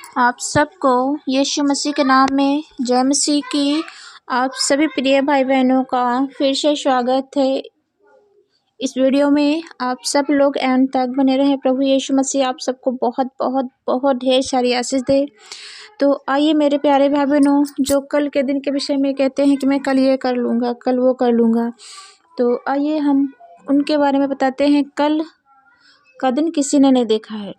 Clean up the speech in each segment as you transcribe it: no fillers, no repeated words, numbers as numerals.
आप सबको यीशु मसीह के नाम में जय मसीह की। आप सभी प्रिय भाई बहनों का फिर से स्वागत है। इस वीडियो में आप सब लोग एंड तक बने रहें। प्रभु यीशु मसीह आप सबको बहुत बहुत बहुत ढेर सारी आशीष दे। तो आइए मेरे प्यारे भाई बहनों, जो कल के दिन के विषय में कहते हैं कि मैं कल ये कर लूँगा, कल वो कर लूँगा, तो आइए हम उनके बारे में बताते हैं। कल का दिन किसी ने नहीं देखा है।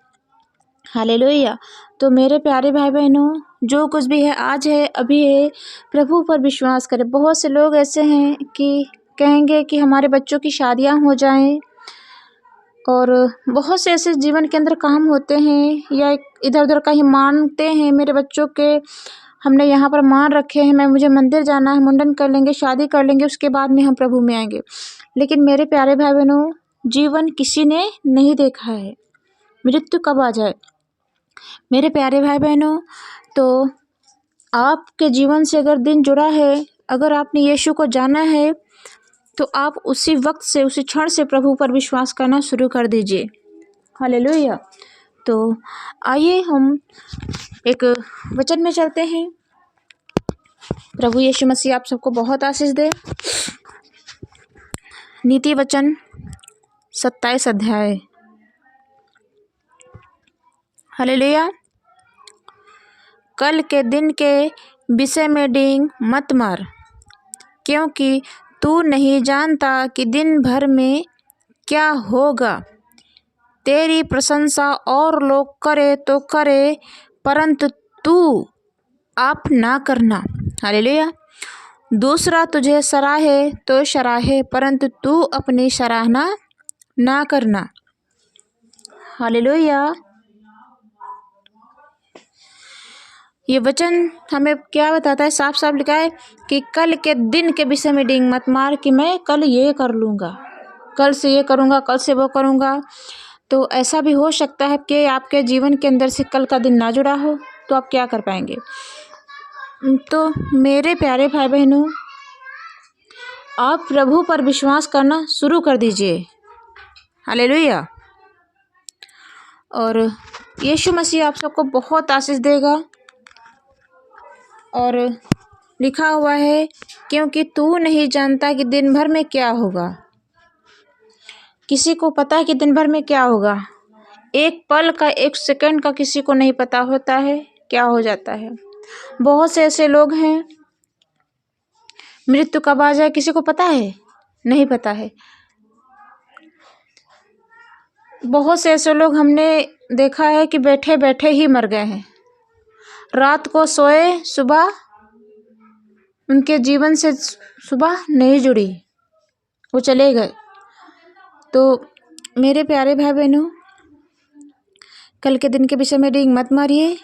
हालेलुया। तो मेरे प्यारे भाई बहनों, जो कुछ भी है आज है, अभी है, प्रभु पर विश्वास करें। बहुत से लोग ऐसे हैं कि कहेंगे कि हमारे बच्चों की शादियां हो जाएं, और बहुत से ऐसे जीवन के अंदर काम होते हैं या इधर उधर का ही मानते हैं। मेरे बच्चों के हमने यहाँ पर मान रखे हैं, मुझे मंदिर जाना है, मुंडन कर लेंगे, शादी कर लेंगे, उसके बाद में हम प्रभु में आएंगे। लेकिन मेरे प्यारे भाई बहनों, जीवन किसी ने नहीं देखा है, मृत्यु कब आ जाए। मेरे प्यारे भाई बहनों, तो आपके जीवन से अगर दिन जुड़ा है, अगर आपने यीशु को जाना है, तो आप उसी वक्त से, उसी क्षण से प्रभु पर विश्वास करना शुरू कर दीजिए। हालेलुया। तो आइए हम एक वचन में चलते हैं। प्रभु यीशु मसीह आप सबको बहुत आशीष दे। नीति वचन 27 अध्याय। हालेलुया। कल के दिन के विषय में डींग मत मार, क्योंकि तू नहीं जानता कि दिन भर में क्या होगा। तेरी प्रशंसा और लोग करे तो करे, परंतु तू आप ना करना। हालेलुया। दूसरा तुझे सराहे तो सराहे, परंतु तू अपनी सराहना ना करना। हालेलुया। ये वचन हमें क्या बताता है? साफ साफ लिखा है कि कल के दिन के विषय में डींग मत मार कि मैं कल ये कर लूँगा, कल से ये करूँगा, कल से वो करूँगा। तो ऐसा भी हो सकता है कि आपके जीवन के अंदर से कल का दिन ना जुड़ा हो, तो आप क्या कर पाएंगे। तो मेरे प्यारे भाई बहनों, आप प्रभु पर विश्वास करना शुरू कर दीजिए। हालेलुया। और यीशु मसीह आप सबको बहुत आशीष देगा। और लिखा हुआ है, क्योंकि तू नहीं जानता कि दिन भर में क्या होगा। किसी को पता है कि दिन भर में क्या होगा? एक पल का, एक सेकंड का किसी को नहीं पता होता है क्या हो जाता है। बहुत से ऐसे लोग हैं, मृत्यु कब आ जाए किसी को पता है? नहीं पता है। बहुत से ऐसे लोग हमने देखा है कि बैठे बैठे ही मर गए हैं। रात को सोए, सुबह उनके जीवन से सुबह नहीं जुड़ी, वो चले गए। तो मेरे प्यारे भाई बहनों, कल के दिन के विषय में डींग मत मारिए।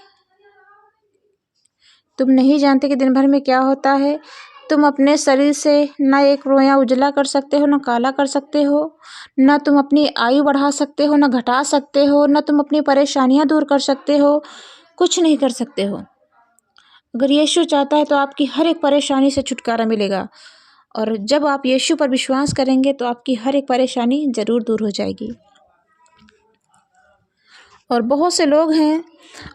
तुम नहीं जानते कि दिन भर में क्या होता है। तुम अपने शरीर से ना एक रोया उजला कर सकते हो, ना काला कर सकते हो, ना तुम अपनी आयु बढ़ा सकते हो, ना घटा सकते हो, ना तुम अपनी परेशानियां दूर कर सकते हो। कुछ नहीं कर सकते हो। अगर यीशु चाहता है तो आपकी हर एक परेशानी से छुटकारा मिलेगा। और जब आप यीशु पर विश्वास करेंगे तो आपकी हर एक परेशानी ज़रूर दूर हो जाएगी। और बहुत से लोग हैं,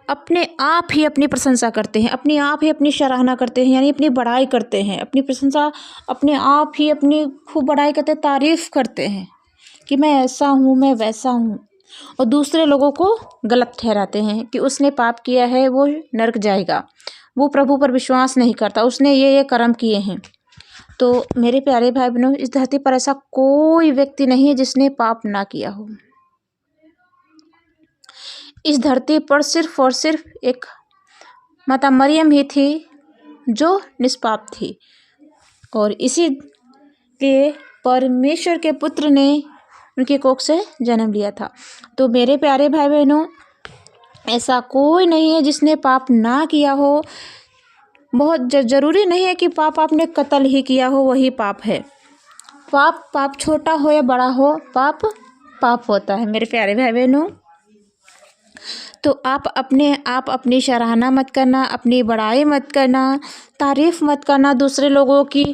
अपने आप ही अपनी प्रशंसा करते हैं, अपने आप ही अपनी सराहना करते हैं, यानी अपनी बड़ाई करते हैं, अपनी प्रशंसा, अपने आप ही अपनी खूब बड़ाई करते हैं, तारीफ़ करते हैं कि मैं ऐसा हूँ, मैं वैसा हूँ। और दूसरे लोगों को गलत ठहराते हैं कि उसने पाप किया है, वो नरक जाएगा, वो प्रभु पर विश्वास नहीं करता, उसने ये कर्म किए हैं। तो मेरे प्यारे भाई बहनों, इस धरती पर ऐसा कोई व्यक्ति नहीं है जिसने पाप ना किया हो। इस धरती पर सिर्फ और सिर्फ एक माता मरियम ही थी जो निष्पाप थी, और इसी लिए परमेश्वर के पुत्र ने उनके कोख से जन्म लिया था। तो मेरे प्यारे भाई बहनों, ऐसा कोई नहीं है जिसने पाप ना किया हो। बहुत ज़रूरी नहीं है कि पाप आपने कत्ल ही किया हो वही पाप है। पाप छोटा हो या बड़ा हो, पाप पाप होता है मेरे प्यारे भाई बहनों। तो आप अपनी सराहना मत करना, अपनी बड़ाई मत करना, तारीफ़ मत करना, दूसरे लोगों की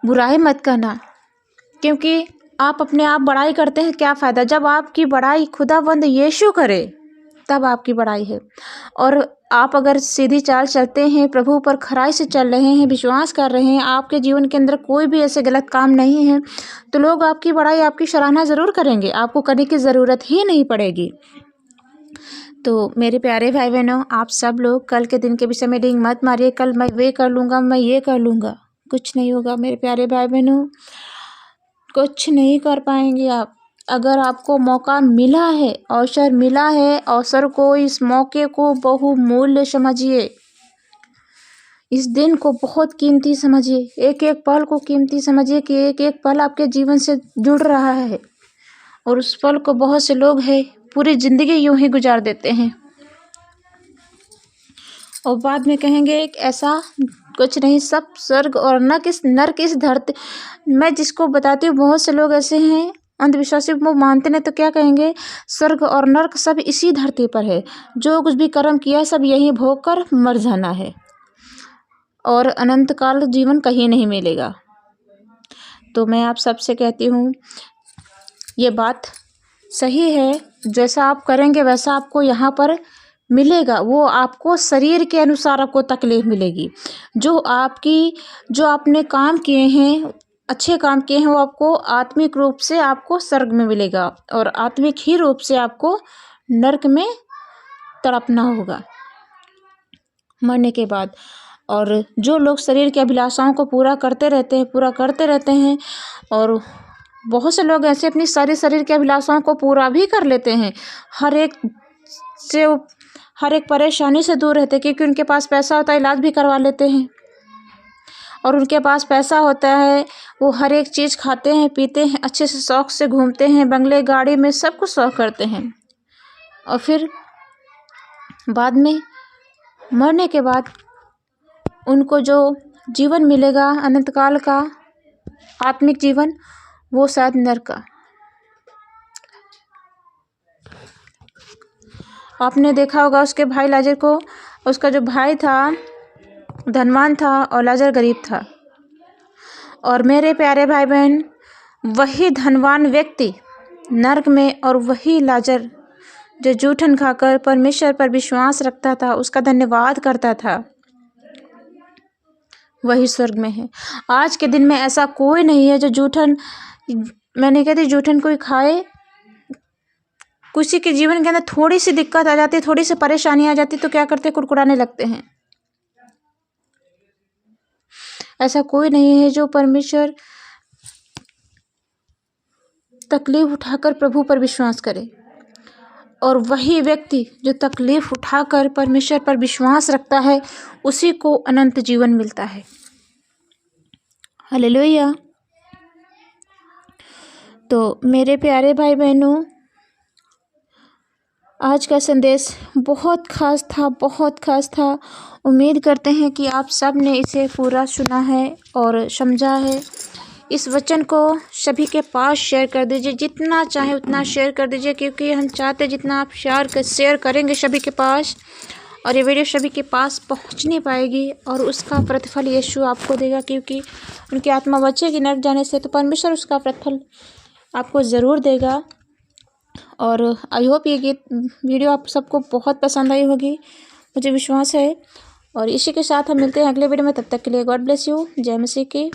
बुराई मत करना। क्योंकि आप अपने आप बड़ाई करते हैं, क्या फ़ायदा जब आपकी बड़ाई खुदावंद यीशु करे। तब आपकी बड़ाई है। और आप अगर सीधी चाल चलते हैं, प्रभु पर खराई से चल रहे हैं, विश्वास कर रहे हैं, आपके जीवन के अंदर कोई भी ऐसे गलत काम नहीं है, तो लोग आपकी बड़ाई, आपकी सराहना ज़रूर करेंगे, आपको करने की ज़रूरत ही नहीं पड़ेगी। तो मेरे प्यारे भाई बहनों, आप सब लोग कल के दिन के विषय में डिंग मत मारिए, कल मैं वे कर लूँगा, मैं ये कर लूँगा, कुछ नहीं होगा मेरे प्यारे भाई बहनों, कुछ नहीं कर पाएंगे आप। अगर आपको मौका मिला है, अवसर मिला है, अवसर को, इस मौके को बहुमूल्य समझिए, इस दिन को बहुत कीमती समझिए, एक एक पल को कीमती समझिए कि एक एक पल आपके जीवन से जुड़ रहा है। और उस पल को बहुत से लोग हैं पूरी ज़िंदगी यूं ही गुजार देते हैं और बाद में कहेंगे कि ऐसा कुछ नहीं, सब स्वर्ग और नर्क इस धरती। मैं जिसको बताती हूँ, बहुत से लोग ऐसे हैं अंधविश्वासी, वो मानते नहीं, तो क्या कहेंगे, स्वर्ग और नर्क सब इसी धरती पर है, जो कुछ भी कर्म किया सब यहीं भोग कर मर जाना है और अनंत काल जीवन कहीं नहीं मिलेगा। तो मैं आप सबसे कहती हूँ, ये बात सही है, जैसा आप करेंगे वैसा आपको यहाँ पर मिलेगा। वो आपको शरीर के अनुसार आपको तकलीफ मिलेगी। जो आपने काम किए हैं, अच्छे काम किए हैं, वो आपको आत्मिक रूप से आपको स्वर्ग में मिलेगा और आत्मिक ही रूप से आपको नरक में तड़पना होगा मरने के बाद। और जो लोग शरीर की अभिलाषाओं को पूरा करते रहते हैं और बहुत से लोग ऐसे अपनी सारी शरीर की अभिलाषाओं को पूरा भी कर लेते हैं, हर एक परेशानी से दूर रहते हैं, क्योंकि उनके पास पैसा होता है, इलाज भी करवा लेते हैं। और उनके पास पैसा होता है, वो हर एक चीज़ खाते हैं, पीते हैं, अच्छे से शौक से घूमते हैं, बंगले गाड़ी में सब कुछ शौक करते हैं। और फिर बाद में मरने के बाद उनको जो जीवन मिलेगा अनंत काल का आत्मिक जीवन, वो शायद नरक का। आपने देखा होगा उसके भाई लाजर को, उसका जो भाई था धनवान था और लाजर गरीब था। और मेरे प्यारे भाई बहन, वही धनवान व्यक्ति नरक में और वही लाजर जो जूठन खाकर परमेश्वर पर विश्वास रखता था, उसका धन्यवाद करता था, वही स्वर्ग में है। आज के दिन में ऐसा कोई नहीं है जो जूठन, मैं नहीं कहती जूठन कोई खाए। किसी के जीवन के अंदर थोड़ी सी दिक्कत आ जाती है, थोड़ी सी परेशानी आ जाती है, तो क्या करते हैं, कुड़कुड़ाने लगते हैं। ऐसा कोई नहीं है जो परमेश्वर तकलीफ उठाकर प्रभु पर विश्वास करे। और वही व्यक्ति जो तकलीफ उठाकर परमेश्वर पर विश्वास रखता है, उसी को अनंत जीवन मिलता है। हालेलुया। तो मेरे प्यारे भाई बहनों, आज का संदेश बहुत खास था। उम्मीद करते हैं कि आप सब ने इसे पूरा सुना है और समझा है। इस वचन को सभी के पास शेयर कर दीजिए, जितना चाहे उतना शेयर कर दीजिए, क्योंकि हम चाहते जितना आप शेयर करेंगे सभी के पास, और ये वीडियो सभी के पास पहुंच नहीं पाएगी और उसका प्रतिफल यीशु आपको देगा, क्योंकि उनकी आत्मा बचेगी नरक जाने से, तो परमेश्वर उसका प्रतिफल आपको ज़रूर देगा। और आई होप ये वीडियो आप सबको बहुत पसंद आई होगी, मुझे विश्वास है। और इसी के साथ हम मिलते हैं अगले वीडियो में, तब तक के लिए गॉड ब्लेस यू। जय मसीह की।